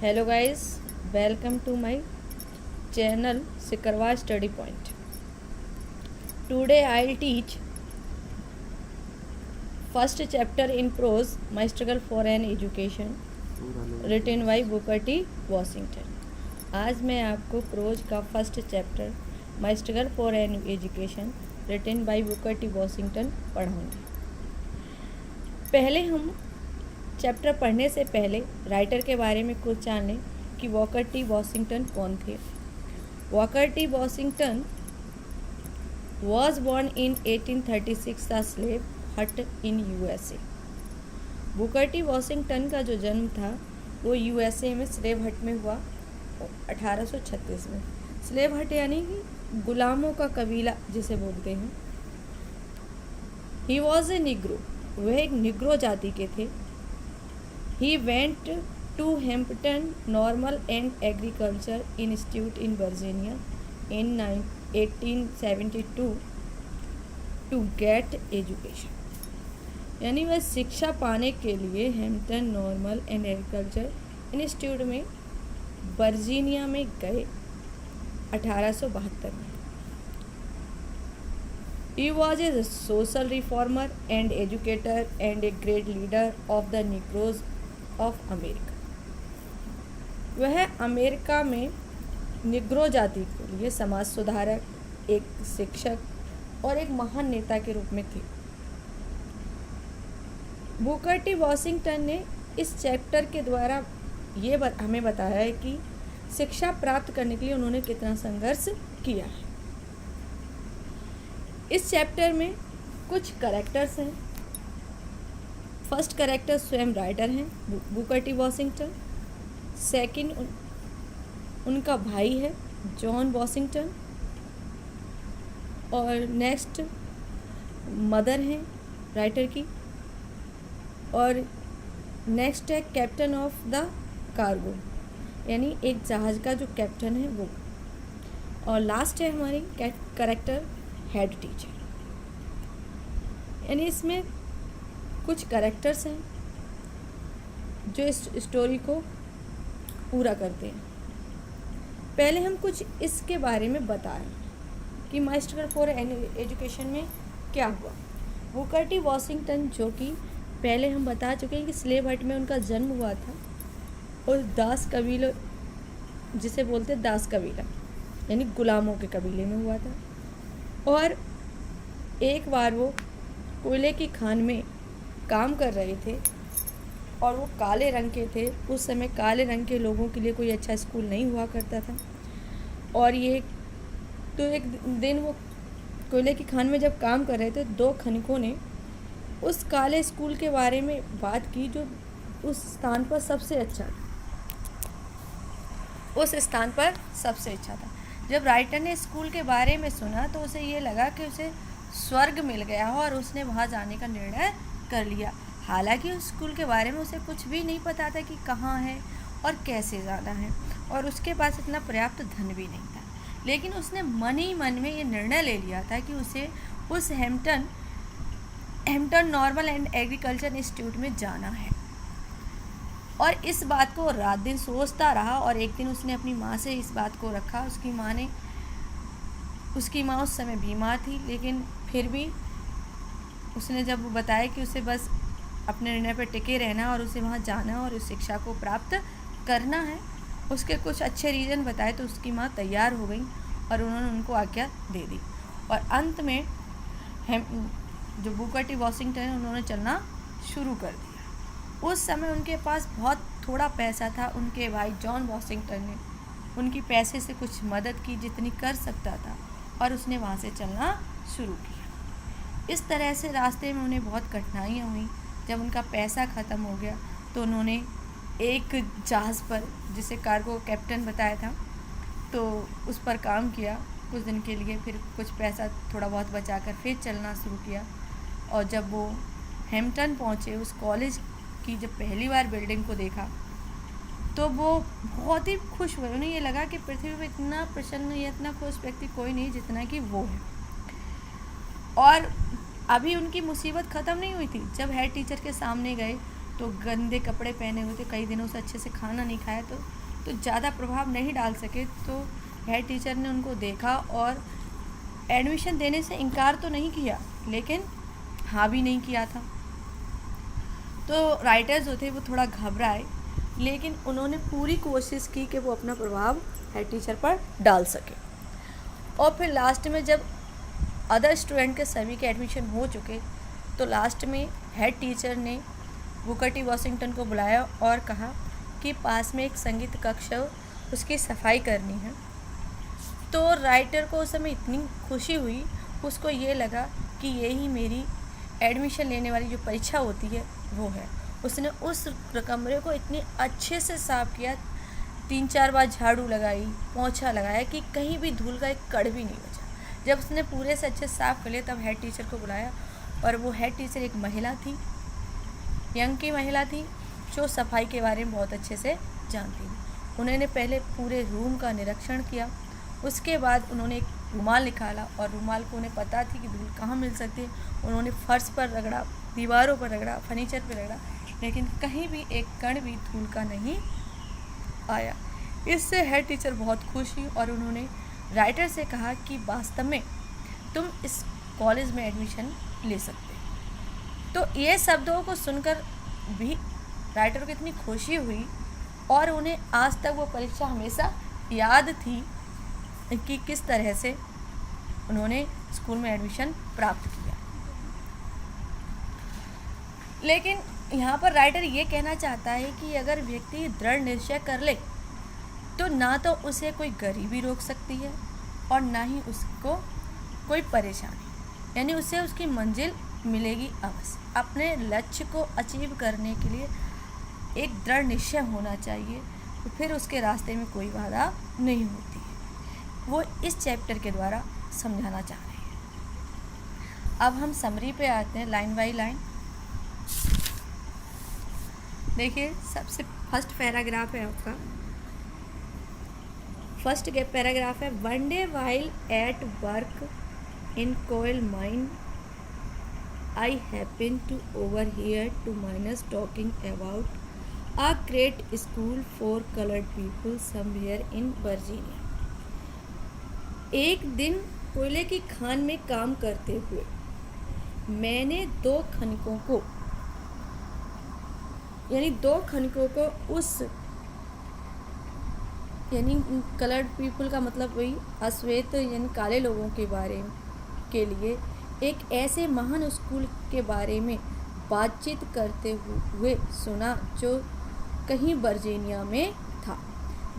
Hello guys, welcome to my channel Sikarwa Study Point. Today I'll teach first chapter in prose, My Struggle for an Education, written by Booker T. Washington. आज मैं आपको prose का first chapter my struggle for an education written by Booker T Washington पढ़ाऊँगी। पहले हम chapter पढ़ने से पहले राइटर के बारे में कुछ जान लें कि वॉकर टी वॉशिंगटन कौन थे। Walker T Washington was born in 1836 a slave hut in USA। Booker T Washington का जो जन्म था वो यूएसए में स्लेव हट में हुआ 1836 में। स्लेव हट यानी कि गुलामों का कबीला जिसे बोलते हैं। ही वॉज ए निग्रो, वह एक निग्रो जाति के थे। He went to Hampton Normal and Agriculture Institute in Virginia in 1872 to get education। यानी वह शिक्षा पाने के लिए Hampton Normal and Agricultural institute में वर्जीनिया में गए 1872 में। He was a social reformer and educator and a great leader of the Negroes of America. वह अमेरिका में निग्रो जाति के लिए समाज सुधारक, एक शिक्षक और एक महान नेता के रूप में थे। बुकर टी वॉशिंगटन ने इस चैप्टर के द्वारा ये हमें बताया है कि शिक्षा प्राप्त करने के लिए उन्होंने कितना संघर्ष किया है। इस चैप्टर में कुछ कैरेक्टर्स हैं। फर्स्ट कैरेक्टर स्वयं राइटर हैं बुकर टी वॉशिंगटन। सेकंड उनका भाई है जॉन वॉशिंगटन। और नेक्स्ट मदर हैं राइटर की। और नेक्स्ट है कैप्टन ऑफ द कार्गो, यानी एक जहाज़ का जो कैप्टन है वो। और लास्ट है हमारी कैरेक्टर हेड टीचर। यानी इसमें कुछ कैरेक्टर्स हैं जो इस स्टोरी को पूरा करते हैं। पहले हम कुछ इसके बारे में बताएं कि माई स्ट्रगल फॉर एजुकेशन में क्या हुआ। बुकर टी वॉशिंगटन, जो कि पहले हम बता चुके हैं कि स्लेव हट में उनका जन्म हुआ था और दास कबीला, जिसे बोलते दास कबीला यानी गुलामों के कबीले में हुआ था। और एक बार वो कोयले की खान में काम कर रहे थे और वो काले रंग के थे। उस समय काले रंग के लोगों के लिए कोई अच्छा स्कूल नहीं हुआ करता था। और एक दिन वो कोयले की खान में जब काम कर रहे थे, दो खनिकों ने उस काले स्कूल के बारे में बात की जो उस स्थान पर सबसे अच्छा था। जब राइटर ने स्कूल के बारे में सुना तो उसे ये लगा कि उसे स्वर्ग मिल गया हो और उसने वहाँ जाने का निर्णय कर लिया। हालांकि उस स्कूल के बारे में उसे कुछ भी नहीं पता था कि कहाँ है और कैसे जाना है, और उसके पास इतना पर्याप्त धन भी नहीं था। लेकिन उसने मन ही मन में ये निर्णय ले लिया था कि उसे उस Hampton Normal and Agricultural institute में जाना है। और इस बात को रात दिन सोचता रहा। और एक दिन उसने अपनी माँ से इस बात को रखा। उसकी माँ उस समय बीमार थी, लेकिन फिर भी उसने जब बताया कि उसे बस अपने निर्णय पर टिके रहना और उसे वहाँ जाना और उस शिक्षा को प्राप्त करना है, उसके कुछ अच्छे रीज़न बताए, तो उसकी माँ तैयार हो गई और उन्होंने उनको आज्ञा दे दी। और अंत में जो बुकर टी वॉशिंगटन है उन्होंने चलना शुरू कर दिया। उस समय उनके पास बहुत थोड़ा पैसा था। उनके भाई जॉन वॉशिंगटन ने उनकी पैसे से कुछ मदद की जितनी कर सकता था, और उसने वहाँ से चलना शुरू किया। इस तरह से रास्ते में उन्हें बहुत कठिनाइयाँ हुई। जब उनका पैसा ख़त्म हो गया तो उन्होंने एक जहाज़ पर, जिसे कार्गो कैप्टन बताया था, तो उस पर काम किया कुछ दिन के लिए। फिर कुछ पैसा थोड़ा बहुत बचाकर फिर चलना शुरू किया। और जब वो हैम्पटन पहुँचे, उस कॉलेज की जब पहली बार बिल्डिंग को देखा तो वो बहुत ही खुश हुए। उन्हें ये लगा कि पृथ्वी पर इतना प्रसन्न या इतना खुश व्यक्ति कोई नहीं जितना कि वो है। और अभी उनकी मुसीबत ख़त्म नहीं हुई थी। जब हेड टीचर के सामने गए तो गंदे कपड़े पहने हुए थे, कई दिनों से अच्छे से खाना नहीं खाया, तो ज़्यादा प्रभाव नहीं डाल सके। तो हेड टीचर ने उनको देखा और एडमिशन देने से इनकार तो नहीं किया, लेकिन हाँ भी नहीं किया था। तो राइटर्स जो थे वो थोड़ा घबराए, लेकिन उन्होंने पूरी कोशिश की कि वो अपना प्रभाव हेड टीचर पर डाल सके। और फिर लास्ट में जब अदर स्टूडेंट के सभी के एडमिशन हो चुके, तो लास्ट में हेड टीचर ने बुकर टी वॉशिंगटन को बुलाया और कहा कि पास में एक संगीत कक्ष है, उसकी सफाई करनी है। तो राइटर को उस समय इतनी खुशी हुई, उसको ये लगा कि यही मेरी एडमिशन लेने वाली जो परीक्षा होती है वो है। उसने उस कमरे को इतने अच्छे से साफ़ किया, 3-4 बार झाड़ू लगाई, पोंछा लगाया कि कहीं भी धूल का एक कण भी नहीं बचा। जब उसने पूरे से अच्छे साफ़ कर लिया, तब हेड टीचर को बुलाया, और वो हेड टीचर एक महिला थी, यंग की महिला थी, जो सफाई के बारे में बहुत अच्छे से जानती थी। उन्होंने पहले पूरे रूम का निरीक्षण किया, उसके बाद उन्होंने एक रुमाल निकाला, और रुमाल को उन्हें पता थी कि धूल कहाँ मिल सकती है। उन्होंने फर्श पर रगड़ा, दीवारों पर रगड़ा, फर्नीचर पर रगड़ा, लेकिन कहीं भी एक कण भी धूल का नहीं आया। इससे हेड टीचर बहुत खुश हुई और उन्होंने राइटर से कहा कि वास्तव में तुम इस कॉलेज में एडमिशन ले सकते। तो ये शब्दों को सुनकर भी राइटर को इतनी खुशी हुई, और उन्हें आज तक वो परीक्षा हमेशा याद थी कि किस तरह से उन्होंने स्कूल में एडमिशन प्राप्त किया। लेकिन यहाँ पर राइटर ये कहना चाहता है कि अगर व्यक्ति दृढ़ निश्चय कर ले, तो ना तो उसे कोई गरीबी रोक सकती है और ना ही उसको कोई परेशानी, यानी उसे उसकी मंजिल मिलेगी अवश्य। अपने लक्ष्य को अचीव करने के लिए एक दृढ़ निश्चय होना चाहिए, तो फिर उसके रास्ते में कोई बाधा नहीं होती है। वो इस चैप्टर के द्वारा समझाना चाह रहे हैं। अब हम समरी पे आते हैं, लाइन बाय लाइन। देखिए, सबसे फर्स्ट पैराग्राफ है आपका। फर्स्ट पैराग्राफ है, one day while at work in coal mine I happen to overhear two miners talking about a great school for colored people somewhere in Virginia. एक दिन कोयले की खान में काम करते हुए मैंने दो खनिकों को उस, यानी कलर्ड पीपल का मतलब वही अश्वेत यानी काले लोगों के बारे के लिए एक ऐसे महान स्कूल के बारे में बातचीत करते हुए सुना जो कहीं वर्जीनिया में था।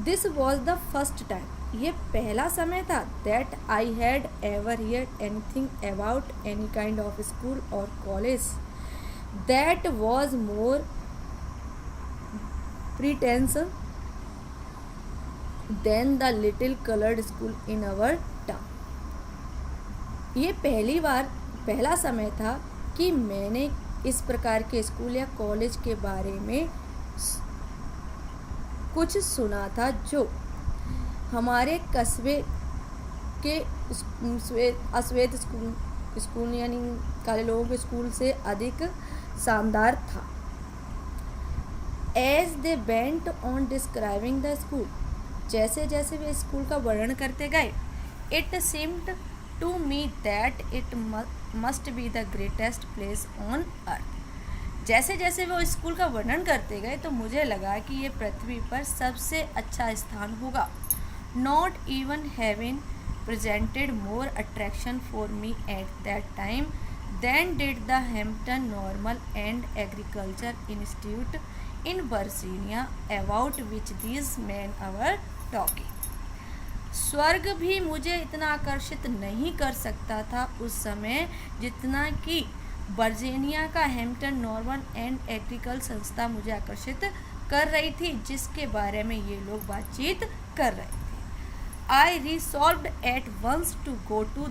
This was the first time, ये पहला समय था, that I had ever heard anything about any kind of school or college that was more pretence than the little coloured school in our town. ये पहला समय था कि मैंने इस प्रकार के स्कूल या कॉलेज के बारे में कुछ सुना था जो हमारे कस्बे के अश्वेत स्कूल यानी काले लोगों के स्कूल से अधिक शानदार था। As they went on describing the school, जैसे जैसे वे स्कूल का वर्णन करते गए, it seemed to me that it must be the greatest place on earth. जैसे जैसे वो स्कूल का वर्णन करते गए तो मुझे लगा कि ये पृथ्वी पर सबसे अच्छा स्थान होगा। Not even having presented more attraction for me at that time than did the Hampton Normal and Agricultural Institute in Virginia about which these men are talking. स्वर्ग भी मुझे इतना आकर्षित नहीं कर सकता था उस समय जितना कि वर्जीनिया का हैम्पटन नॉर्मन एंड एग्रीकल्चर संस्था मुझे आकर्षित कर रही थी, जिसके बारे में ये लोग बातचीत कर रहे थे। I resolved at once to go to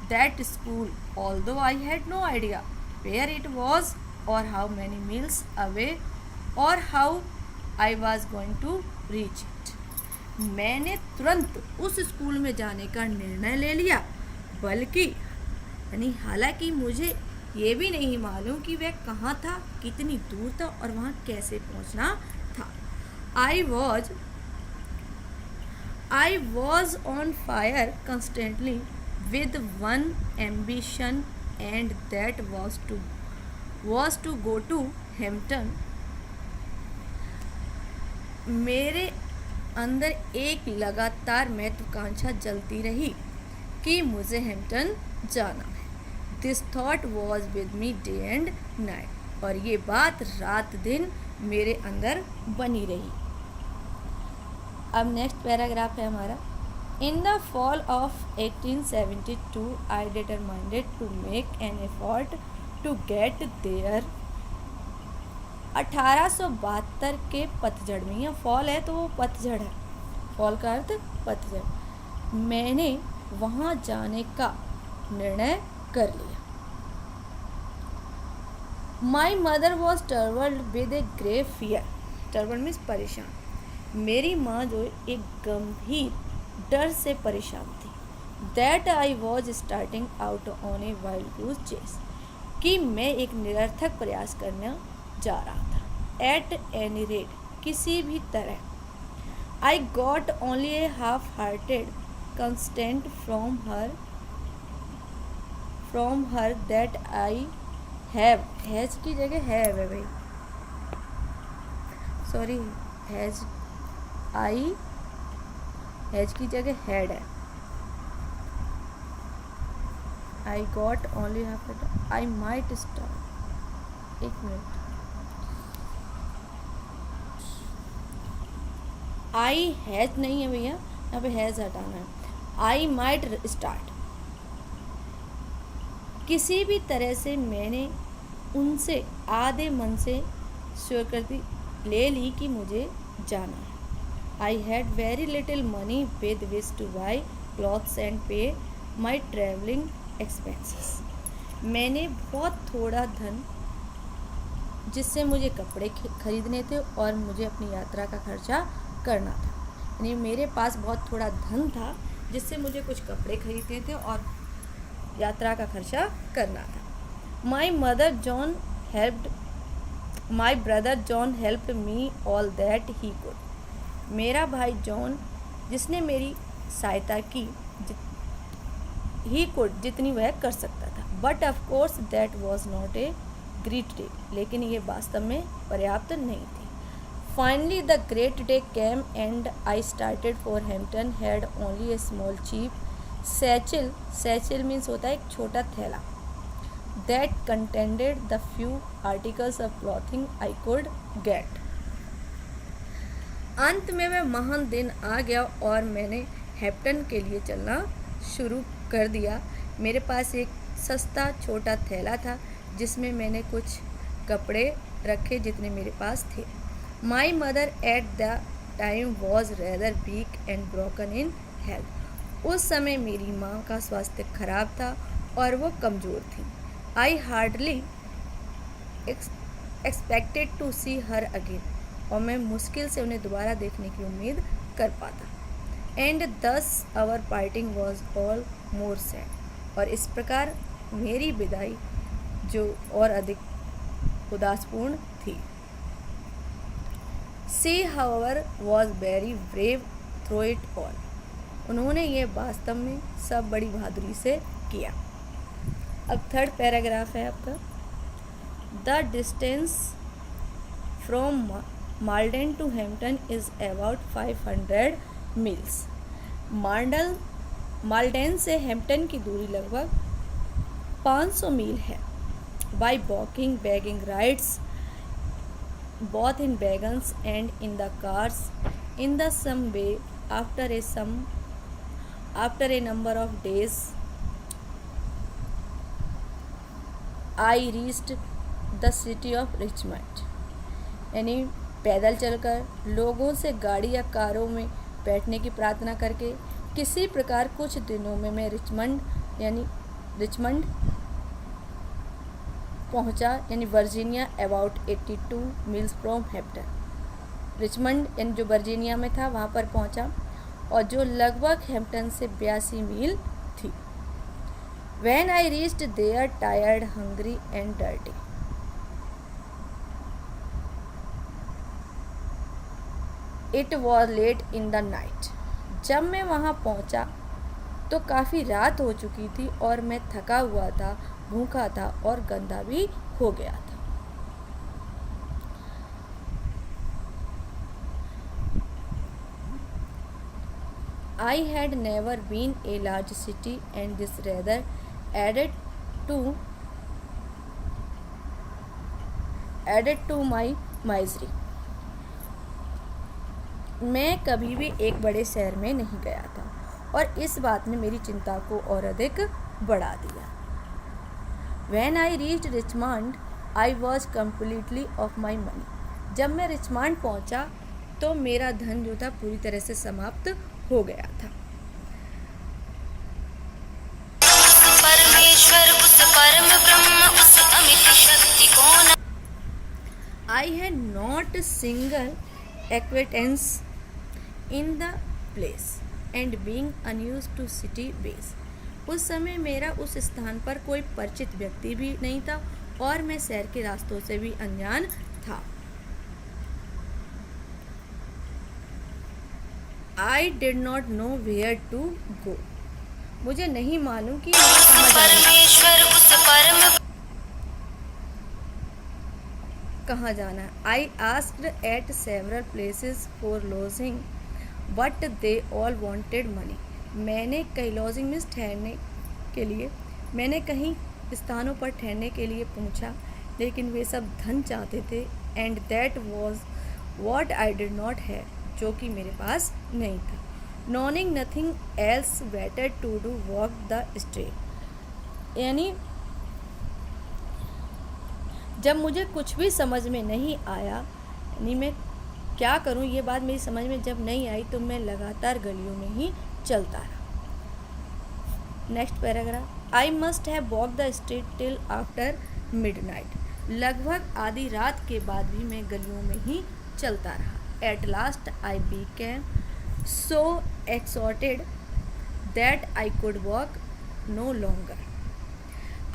that school although I had no idea where it was or how many miles away or how I was going to reach it. मैंने तुरंत उस स्कूल में जाने का निर्णय ले लिया, बल्कि यानी हालांकि मुझे ये भी नहीं मालूम कि वह कहाँ था, कितनी दूर था और वहाँ कैसे पहुँचना था। I was on fire constantly with one ambition, and that was to go to Hampton. मेरे अंदर एक लगातार महत्वाकांक्षा जलती रही कि मुझे हैम्पटन जाना है। This thought was with me day and night, और ये बात रात दिन मेरे अंदर बनी रही। अब नेक्स्ट पैराग्राफ है हमारा। In the fall of 1872 I determined to make an effort to get there. 1872 के पतझड़ में, यह फॉल है तो वो पतझड़ है, फॉल का अर्थ पतझड़, मैंने वहाँ जाने का निर्णय कर लिया। My mother was troubled with a grave fear. Troubled means परेशान। मेरी माँ जो एक गंभीर डर से परेशान थी। That I was starting out on a wild goose chase, कि मैं एक निरर्थक प्रयास करने जा रहा था। एट एनी रेट, किसी भी तरह। I got only a half hearted consent from her that I have, has की जगह हैव है भाई, सॉरी, हैज, आई हैज की जगह हैड है। आई got only half, I might start, एक मिनट, आई हैज नहीं है भैया, यहाँ पे हैज हटाना है। आई माइट स्टार्ट, किसी भी तरह से मैंने उनसे आधे मन से स्वीकृति ले ली कि मुझे जाना है। I had very little money with which two by clothes and पे माई ट्रैवलिंग एक्सपेंसेस। मैंने बहुत थोड़ा धन जिससे मुझे कपड़े खरीदने थे और मुझे अपनी यात्रा का खर्चा करना था। यानी मेरे पास बहुत थोड़ा धन था जिससे मुझे कुछ कपड़े खरीदने थे और यात्रा का खर्चा करना था। My brother John helped me all that he could. मेरा भाई जॉन, जिसने मेरी सहायता की, ही कुड, जितनी वह कर सकता था। But of course that was not a great day, लेकिन ये वास्तव में पर्याप्त नहीं थी। Finally the great day came and I started for Hampton. Had only a small cheap satchel, satchel means होता है एक छोटा थैला, that contained the few articles of clothing I could get. अंत में वह महान दिन आ गया और मैंने हैम्पटन के लिए चलना शुरू कर दिया। मेरे पास एक सस्ता छोटा थैला था जिसमें मैंने कुछ कपड़े रखे जितने मेरे पास थे। My mother at the time was rather weak and broken in health. उस समय मेरी माँ का स्वास्थ्य खराब था और वो कमज़ोर थी। I hardly expected to see her again, और मैं मुश्किल से उन्हें दोबारा देखने की उम्मीद कर पाता। And thus our parting was all more sad, और इस प्रकार मेरी विदाई जो और अधिक उदासपूर्ण थी। She however was very brave through it all. उन्होंने ये वास्तव में सब बड़ी बहादुरी से किया। अब थर्ड पैराग्राफ है आपका। The distance from Malden to Hampton is about 500 miles. Malden से हैम्पटन की दूरी लगभग 500 मील है। By walking, begging rides, both in wagons and in the cars, in the some way, after a number of days I reached the city of Richmond। यानी पैदल चलकर, लोगों से गाड़ी या कारों में बैठने की प्रार्थना करके, किसी प्रकार कुछ दिनों में मैं रिचमंड पहुंचा, यानी Virginia, about 82 meals from Hampton. Richmond यानी जो वर्जीनिया में था वहाँ पर पहुंचा, और जो लगभग हैम्पटन से 82 मील थी। When I reached there, tired, hungry and dirty. It was late in the night. जब मैं वहाँ पहुँचा तो काफ़ी रात हो चुकी थी और मैं थका हुआ था, भूखा था और गंदा भी हो गया था। I had never been a large city and this rather added to my misery. मैं कभी भी एक बड़े शहर में नहीं गया था और इस बात ने मेरी चिंता को और अधिक बढ़ा दिया। When I reached Richmond, I was completely off my money. जब मैं रिचमंड पहुंचा तो मेरा धन जो था पूरी तरह से समाप्त हो गया था। परमेश्वर उस परम ब्रह्म उस अमित शक्ति कौन। I had not a single acquaintance in the place and being unused to city ways. उस समय मेरा उस स्थान पर कोई परिचित व्यक्ति भी नहीं था और मैं शहर के रास्तों से भी अनजान था। I did not know where to go. मुझे नहीं मालूम कि कहाँ जाना है। I asked at several places for lodging, but they all wanted money. मैंने कई लॉजिंग में ठहरने स्थानों पर ठहरने के लिए पूछा, लेकिन वे सब धन चाहते थे। And that was what I did not have, जो कि मेरे पास नहीं था। Knowing nothing else better to do walk the street. यानी जब मुझे कुछ भी समझ में नहीं आया, यानी मैं क्या करूं, ये बात मेरी समझ में जब नहीं आई तो मैं लगातार गलियों में ही चलता रहा। Next paragraph. I must have walk the street till after midnight. लगभग आधी रात के बाद भी मैं गलियों में ही चलता रहा। At last I became so exhausted that I could walk no longer.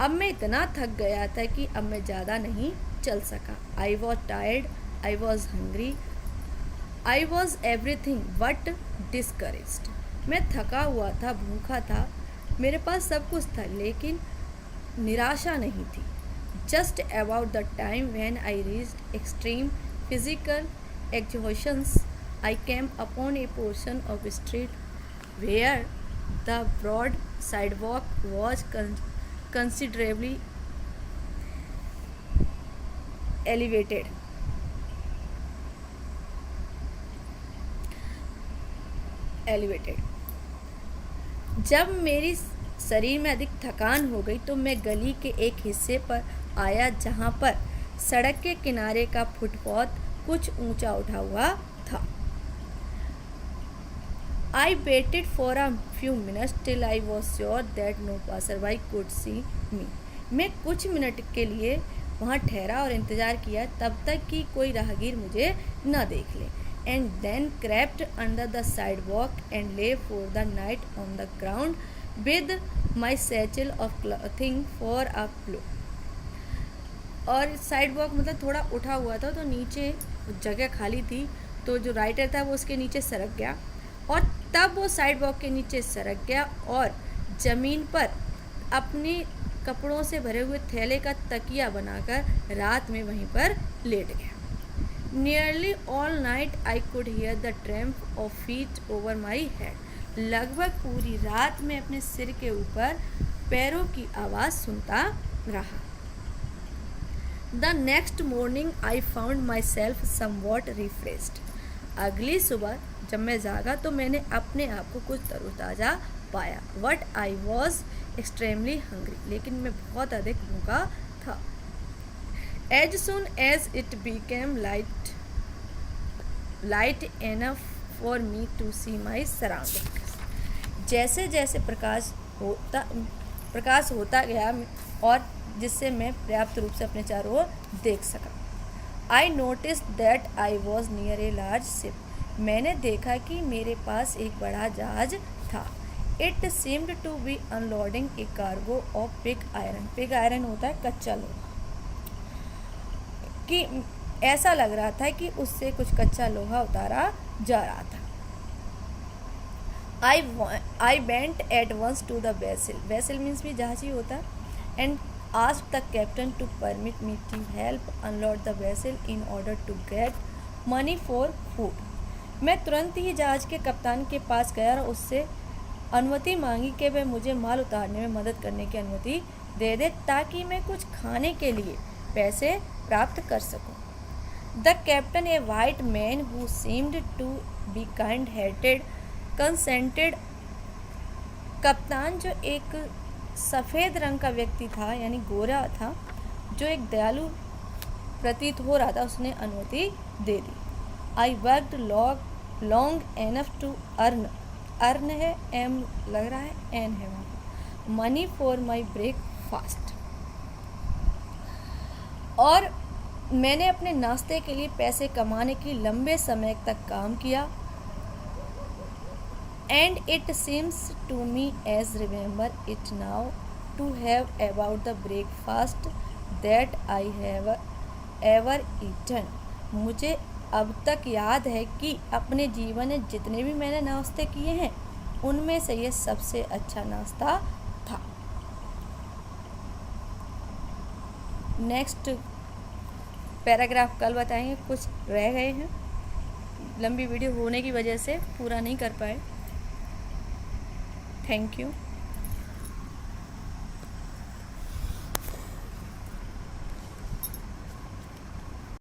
अब मैं इतना थक गया था कि अब मैं ज़्यादा नहीं चल सका। I was tired, I was hungry, I was everything but discouraged. मैं थका हुआ था, भूखा था, मेरे पास सब कुछ था, लेकिन निराशा नहीं थी। Just about the time when I reached extreme physical exhaustions, I came upon a portion of street where the broad sidewalk was considerably elevated. जब मेरी शरीर में अधिक थकान हो गई तो मैं गली के एक हिस्से पर आया जहाँ पर सड़क के किनारे का फुटपाथ कुछ ऊंचा उठा हुआ था। I waited for a few minutes till I was sure that no passerby could see me. मैं कुछ मिनट के लिए वहाँ ठहरा और इंतज़ार किया तब तक कि कोई राहगीर मुझे न देख ले। And then crept under the sidewalk and lay for the night on the ground with my satchel of clothing for a pillow. और साइडवॉक मतलब थोड़ा उठा हुआ था तो नीचे जगह खाली थी, तो जो राइटर था वो उसके नीचे सरक गया और तब वो साइडवॉक के नीचे सरक गया और ज़मीन पर अपने कपड़ों से भरे हुए थैले का तकिया बनाकर रात में वहीं पर लेट गया। Nearly all night I could hear the tramp of feet over my head. लगभग पूरी रात में अपने सिर के ऊपर पैरों की आवाज़ सुनता रहा। The next morning I found my self somewhat refreshed. अगली सुबह जब मैं जागा तो मैंने अपने आप को कुछ तरोताज़ा पाया। But I was extremely hungry, लेकिन मैं बहुत अधिक भूखा था। As soon as it became light enough for me to see my surroundings. जैसे जैसे प्रकाश होता गया और जिससे मैं पर्याप्त रूप से अपने चारों ओर देख सका। I notice that I was near a large ship. मैंने देखा कि मेरे पास एक बड़ा जहाज था। It seemed to be unloading a cargo of pig iron. Pig iron होता है कच्चा लोहा, कि ऐसा लग रहा था कि उससे कुछ कच्चा लोहा उतारा जा रहा था। I went at once to the vessel, vessel means भी जहाज ही होता है, and asked the captain to permit me to help unload the vessel in order to get money for food. मैं तुरंत ही जहाज के कप्तान के पास गया और उससे अनुमति मांगी कि वह मुझे माल उतारने में मदद करने की अनुमति दे दे, ताकि मैं कुछ खाने के लिए पैसे प्राप्त कर सकूं। The captain, a white man who seemed to be kind hearted, consented. कप्तान जो एक सफ़ेद रंग का व्यक्ति था, यानी गोरा था, जो एक दयालु प्रतीत हो रहा था, उसने अनुमति दे दी। I worked long enough to earn, earn है एम लग रहा है, एन है वहाँ, मनी फॉर माई ब्रेकफास्ट। और मैंने अपने नाश्ते के लिए पैसे कमाने की लंबे समय तक काम किया। And it seems to me as remember it now to have about the breakfast that I have ever eaten। मुझे अब तक याद है कि अपने जीवन में जितने भी मैंने नाश्ते किए हैं उनमें से ये सबसे अच्छा नाश्ता था। नेक्स्ट पैराग्राफ कल बताएंगे, कुछ रह गए हैं, लंबी वीडियो होने की वजह से पूरा नहीं कर पाए। Thank you.